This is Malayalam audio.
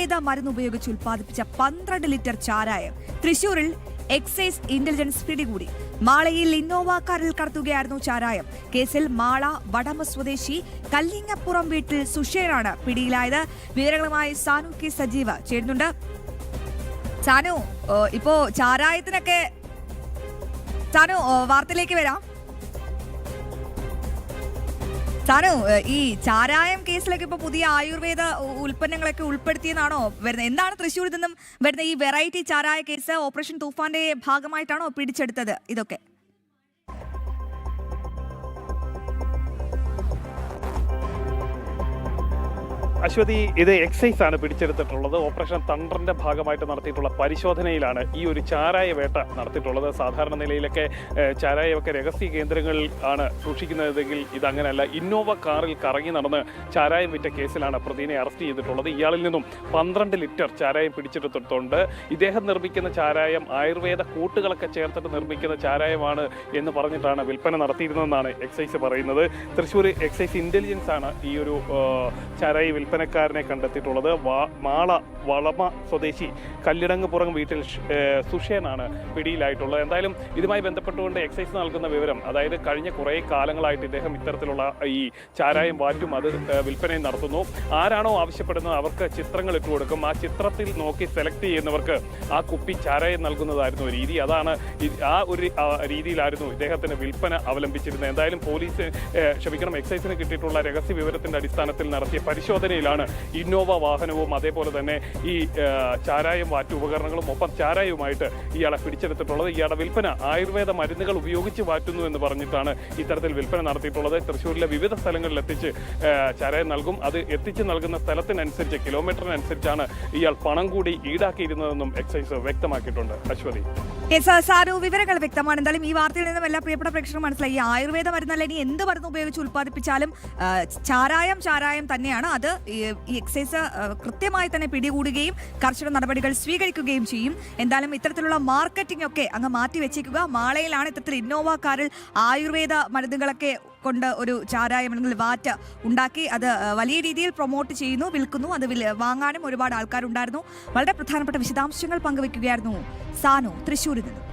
ആയുർവേദ മരുന്ന് ഉപയോഗിച്ച് ഉൽപ്പാദിപ്പിച്ച 12 ലിറ്റർ ചാരായം തൃശൂരിൽ എക്സൈസ് ഇന്റലിജൻസ് പിടികൂടി. മാളയിൽ ഇന്നോവ കാറിൽ കടത്തുകയായിരുന്നു ചാരായം. കേസിൽ മാള വടമ സ്വദേശി കല്ലിങ്ങപ്പുറം വീട്ടിൽ സുഷേനാണ് പിടിയിലായത്. വിവരങ്ങളുമായി സാനു കെ സജീവ ചേരുന്നുണ്ട്. സാനു, ഇപ്പോ ചാരായത്തിനൊക്കെ വാർത്തയിലേക്ക് വരാം. സാനു, ഈ ചാരായം കേസിലൊക്കെ ഇപ്പൊ പുതിയ ആയുർവേദ ഉൽപ്പന്നങ്ങളൊക്കെ ഉൾപ്പെടുത്തിയെന്നാണോ വരുന്നത്? എന്താണ് തൃശ്ശൂരിൽ നിന്നും വരുന്ന ഈ വെറൈറ്റി ചാരായ കേസ്? ഓപ്പറേഷൻ തൂഫാന്റെ ഭാഗമായിട്ടാണോ പിടിച്ചെടുത്തത് ഇതൊക്കെ? അശ്വതി, ഇത് എക്സൈസ് ആണ് പിടിച്ചെടുത്തിട്ടുള്ളത്. ഓപ്പറേഷൻ തണ്ടറിന്റെ ഭാഗമായിട്ട് നടത്തിയിട്ടുള്ള പരിശോധനയിലാണ് ഈ ഒരു ചാരായ വേട്ട നടത്തിയിട്ടുള്ളത്. സാധാരണ നിലയിലൊക്കെ ചാരായമൊക്കെ രഹസ്യ കേന്ദ്രങ്ങളിൽ ആണ് സൂക്ഷിക്കുന്നതെങ്കിൽ ഇതങ്ങനെയല്ല. ഇന്നോവ കാറിൽ കറങ്ങി നടന്ന് ചാരായം വിറ്റ കേസിലാണ് പ്രതിനെ അറസ്റ്റ് ചെയ്തിട്ടുള്ളത്. ഇയാളിൽ നിന്നും 12 ലിറ്റർ ചാരായം പിടിച്ചെടുത്തിട്ടുണ്ട്. ഇദ്ദേഹം നിർമ്മിക്കുന്ന ചാരായം ആയുർവേദ കൂട്ടുകളൊക്കെ ചേർത്തിട്ട് നിർമ്മിക്കുന്ന ചാരായമാണ് എന്ന് പറഞ്ഞിട്ടാണ് വിൽപ്പന നടത്തിയിരുന്നതെന്നാണ് എക്സൈസ് പറയുന്നത്. തൃശ്ശൂർ എക്സൈസ് ഇന്റലിജൻസ് ആണ് ഈ ഒരു ചാരായ വിൽപ്പനക്കാരനെ കണ്ടെത്തിയിട്ടുള്ളത്. മാള വളമ സ്വദേശി കല്ലിടങ്ങുപുറം വീട്ടിൽ സുഷേനാണ് പിടിയിലായിട്ടുള്ളത്. എന്തായാലും ഇതുമായി ബന്ധപ്പെട്ടുകൊണ്ട് എക്സൈസ് നൽകുന്ന വിവരം, അതായത് കഴിഞ്ഞ കുറേ കാലങ്ങളായിട്ട് ഇദ്ദേഹം ഇത്തരത്തിലുള്ള ഈ ചാരായം വാറ്റും അത് വിൽപ്പനയും നടത്തുന്നു. ആരാണോ ആവശ്യപ്പെടുന്നത് അവർക്ക് ചിത്രങ്ങൾ ഇട്ട് കൊടുക്കും. ആ ചിത്രത്തിൽ നോക്കി സെലക്ട് ചെയ്യുന്നവർക്ക് ആ കുപ്പി ചാരായം നൽകുന്നതായിരുന്നു രീതി. അതാണ് ആ ഒരു രീതിയിലായിരുന്നു ഇദ്ദേഹത്തിന് വിൽപ്പന അവലംബിച്ചിരുന്നത്. എന്തായാലും എക്സൈസിന് കിട്ടിയിട്ടുള്ള രഹസ്യ വിവരത്തിന്റെ അടിസ്ഥാനത്തിൽ നടത്തിയ പരിശോധനയിലാണ് ഇന്നോവ വാഹനവും അതേപോലെ തന്നെ ഈ ചാരായം വാറ്റു ഉപകരണങ്ങളും ഒപ്പം ചാരായവുമായിട്ട് ഇയാളെ പിടിച്ചെടുത്തിട്ടുള്ളത്. ഇയാളുടെ വിൽപ്പന ആയുർവേദ മരുന്നുകൾ ഉപയോഗിച്ച് വാറ്റുന്നു എന്ന് പറഞ്ഞിട്ടാണ് ഇത്തരത്തിൽ വിൽപ്പന നടത്തിയിട്ടുള്ളത്. തൃശ്ശൂരിലെ വിവിധ സ്ഥലങ്ങളിൽ എത്തിച്ച് ചാരായം നൽകും. അത് എത്തിച്ച് നൽകുന്ന സ്ഥലത്തിനനുസരിച്ച്, കിലോമീറ്ററിനനുസരിച്ചാണ് ഇയാൾ പണം കൂടി ഈടാക്കിയിരുന്നതെന്നും എക്സൈസ് വ്യക്തമാക്കിയിട്ടുണ്ട്. അശ്വതി, വിവരങ്ങൾ വ്യക്തമാണ്. എന്തായാലും ഈ വാർത്തയിൽ നിന്നും എല്ലാ പ്രിയപ്പെട്ട പ്രേക്ഷകർ മനസ്സിലായി, ആയുർവേദ മരുന്നല്ല, ഇനി എന്ത് മരുന്ന് ഉപയോഗിച്ച് ഉൽപ്പാദിപ്പിച്ചാലും ചാരായം തന്നെയാണ്. അത് ഈ എക്സൈസ് കൃത്യമായി തന്നെ പിടികൂടുകയും കർശന നടപടികൾ സ്വീകരിക്കുകയും ചെയ്യും. എന്തായാലും ഇത്തരത്തിലുള്ള മാർക്കറ്റിംഗ് ഒക്കെ അങ്ങ് മാറ്റി വെച്ചേക്കുക. മാളയിലാണ് ഇത്തരത്തിൽ ഇന്നോവ കാറിൽ ആയുർവേദ മരുന്നുകളൊക്കെ കൊണ്ട് ഒരു ചാരായം അല്ലെങ്കിൽ വാറ്റ് ഉണ്ടാക്കി അത് വലിയ രീതിയിൽ പ്രൊമോട്ട് ചെയ്യുന്നു, വിൽക്കുന്നു. അത് വാങ്ങാനും ഒരുപാട് ആൾക്കാരുണ്ടായിരുന്നു. വളരെ പ്രധാനപ്പെട്ട വിശദാംശങ്ങൾ പങ്കുവെക്കുകയായിരുന്നു സാനു തൃശ്ശൂരിൽ നിന്ന്.